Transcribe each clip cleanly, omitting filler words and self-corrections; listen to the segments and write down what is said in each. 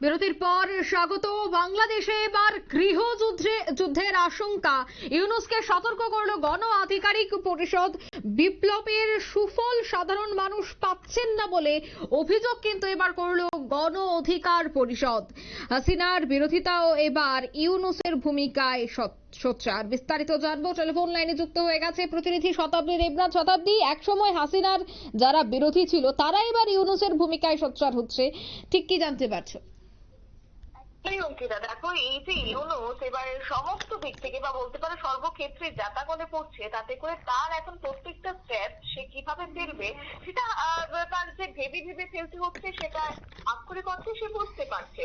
বিরতির পর স্বাগত। বাংলাদেশে এবার যুদ্ধের আশঙ্কা। ইউনূসকে সতর্ক করলো গণ আধিকারিক পরিষদ। বিপ্লবের সুফল সাধারণ মানুষ পাচ্ছেন না বলে অভিযোগ কিন্তু এবার করলো গণ অধিকার পরিষদ। হাসিনার বিরোধিতাও এবার ইউনূসের ভূমিকায় সোচ্চার। বিস্তারিত জানবো, টেলিফোন লাইনে যুক্ত হয়ে গেছে প্রতিনিধি শতাব্দী দেবনাথ। শতাব্দী, একসময় হাসিনার যারা বিরোধী ছিল তারা এবার ইউনূসের ভূমিকায় সোচ্চার হচ্ছে, ঠিক কি জানতে পারছো? অঙ্কিতা, দেখো, এই যে ইউনূস এবারে সমস্ত দিক থেকে বা বলতে পারো সর্বক্ষেত্রে যাতাকলে পড়ছে, তাতে করে তার এখন প্রত্যেকটা স্টেপ সে কিভাবে ফেলবে সেটা তার যে ভেবে ভেবে ফেলতে হচ্ছে সেটা আক্ষরিক অর্থে সে বুঝতে পারছে।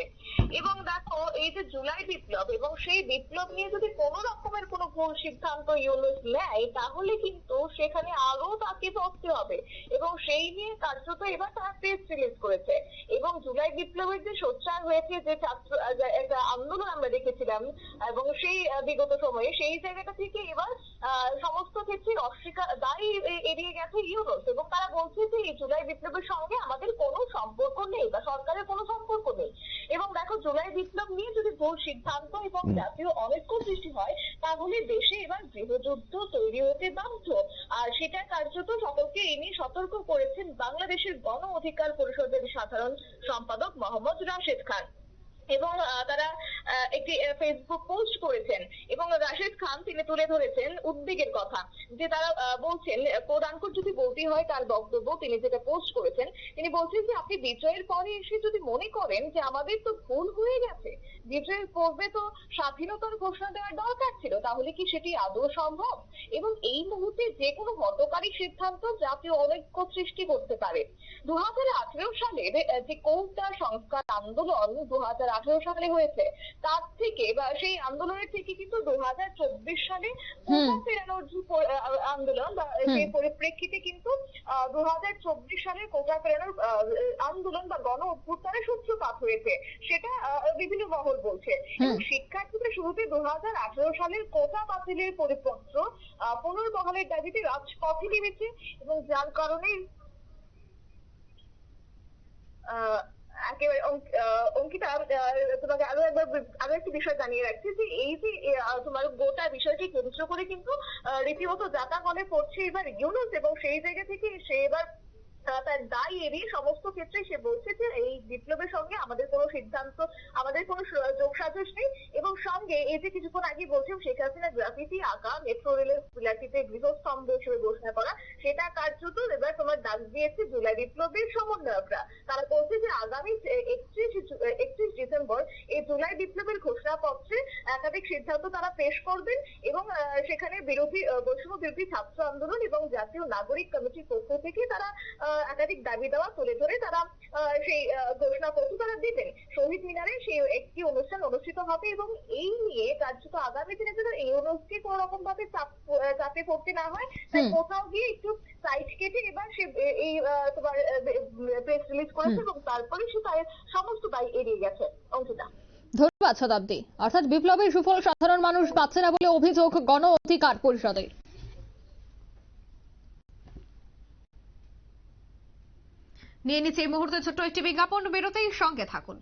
এবং দেখো, এই যে জুলাই বিপ্লব এবং সেই বিপ্লব নিয়ে যদি কোনো রকমের কোনো ভুল সিদ্ধান্ত ইউনূস নেয় তাহলে কিন্তু সেখানে আরো তাকে পড়তে হবে। এবং সেই নিয়ে কার্যত এবার তারা প্রেস রিলিজ করেছে। এবং জুলাই বিপ্লবের যে সোচ্চার হয়েছে, যে ছাত্র একটা আন্দোলন আমরা দেখেছিলাম এবং সেই বিগত সময়ে সেই জায়গাটা থেকে এবার সমস্ত ক্ষেত্রে দায়ী এড়িয়ে গেছে ইউনূস। এবং তারা বলছে যে এই জুলাই বিপ্লবের সঙ্গে আমাদের কোনো সম্পর্ক নেই বা সরকারের কোনো সম্পর্ক নেই। এবং দেখো, জুলাই বিপ্লব নিয়ে যদি ভুল সিদ্ধান্ত এবং জাতীয় অনৈক্য সৃষ্টি হয় তাহলে দেশে এবার গৃহযুদ্ধ তৈরি হতে বাধ্য। আর সেটা কার্যত সকলকে এ নিয়ে সতর্ক করেছেন বাংলাদেশের গণ অধিকার পরিষদের সাধারণ সম্পাদক মোহাম্মদ রাশেদ খান। এবং তারা একটি ফেসবুক পোস্ট করেছেন এবং রাশেদ খান তিনি তুলে ধরেছেন উদ্বেগের কথা। যে তারা বলছেন, কোরআনকোট যদি বলতে হয় তার বক্তব্য তিনি যেটা পোস্ট করেছেন, তিনি বলছেন যে আপনি বিজয়ের পরে এসে যদি মনে করেন যে আমাদের তো ভুল হয়ে গেছে, বিজয়ের পূর্বে তো স্বাধীনতার ঘোষণা দেওয়ার দরকার ছিল, তাহলে কি সেটি আদৌ সম্ভব? এবং এই মুহূর্তে যে কোনো হঠকারী সিদ্ধান্ত জাতীয় অনৈক্য সৃষ্টি করতে পারে। 2018 সালের যে কোটা সংস্কার আন্দোলন 2018 সালে হয়েছে, তার থেকে বা সেই আন্দোলনের থেকে কিন্তু 2024 সালে কোটা ফেরানোর যে আন্দোলন বা সেই পরিপ্রেক্ষিতে কিন্তু 2024 সালে কোটা ফেরানোর আন্দোলন বা গণ অভ্যুত্থানের সূত্রপাত হয়েছে, সেটা বিভিন্ন মহল বলছে। এবং শিক্ষার্থীদের শুরুতে 2018 সালের কোটা বাতিলের পরিপত্র পুনর্বহালের দাবিতে রাজপথে নেমেছে। এবং যার কারণে একেবারে অঙ্কিতা, তোমাকে আরো একটি বিষয় জানিয়ে রাখছি যে এই যে তোমার গোটা বিষয়টি কেন্দ্র করে কিন্তু রীতিমতো যাতাকলে পড়ছে এবার ইউনূস। এবং সেই জায়গা থেকে সে এবার তার দায় এড়িয়ে সমস্ত ক্ষেত্রে সে বলছে যে এই বিপ্লবের সঙ্গে আমাদের কোনো সিদ্ধান্ত, আমাদের কোনো যোগসাজশ নেই। এবং সঙ্গে এই যে কিছুক্ষণ আগে বলছেন শেখ হাসিনা গ্রাফিতি আঁকা মেট্রো রেলের পিলারটিতে গৃহস্তম্ভ হিসেবে ঘোষণা করা, সেটা কার্যত এবার তোমার ডাক দিয়েছে জুলাই বিপ্লবের সমন্বয়করা। তারা বলছে যে আগামী 31 ডিসেম্বর এই জুলাই বিপ্লবের ঘোষণাপত্রে একাধিক সিদ্ধান্ত তারা পেশ করবেন। এবং সেখানে বৈষম্য বিরোধী ছাত্র আন্দোলন এবং জাতীয় নাগরিক কমিটির পক্ষ থেকে তারা একাধিক দাবি দেওয়া তুলে ধরে তারা সেই ঘোষণাপত্র তারা দিবেন। শহীদ মিনারে সেই একটি অনুষ্ঠান অনুষ্ঠিত হবে। এবং এই নিয়ে কার্যত আগামী দিনে যেন ইউনূসকে কোন রকম ভাবে চাপে পড়তে না হয়, তাই কোথাও গিয়ে একটু সাইড কেটে এবার সে এই তোমার প্রেস রিলিজ করেছে এবং তারপরে সে তার সমস্ত দায় এড়িয়ে গেছে। অঙ্কিতা, ধন্যবাদ শতাব্দী। অর্থাৎ বিপ্লবের সুফল সাধারণ মানুষ পাচ্ছে না বলে অভিযোগ গণ অধিকার পরিষদের। নিয়ে নিচ্ছে এই মুহূর্তে ছোট্ট একটি বিজ্ঞাপন, বিরতির সঙ্গে থাকুন।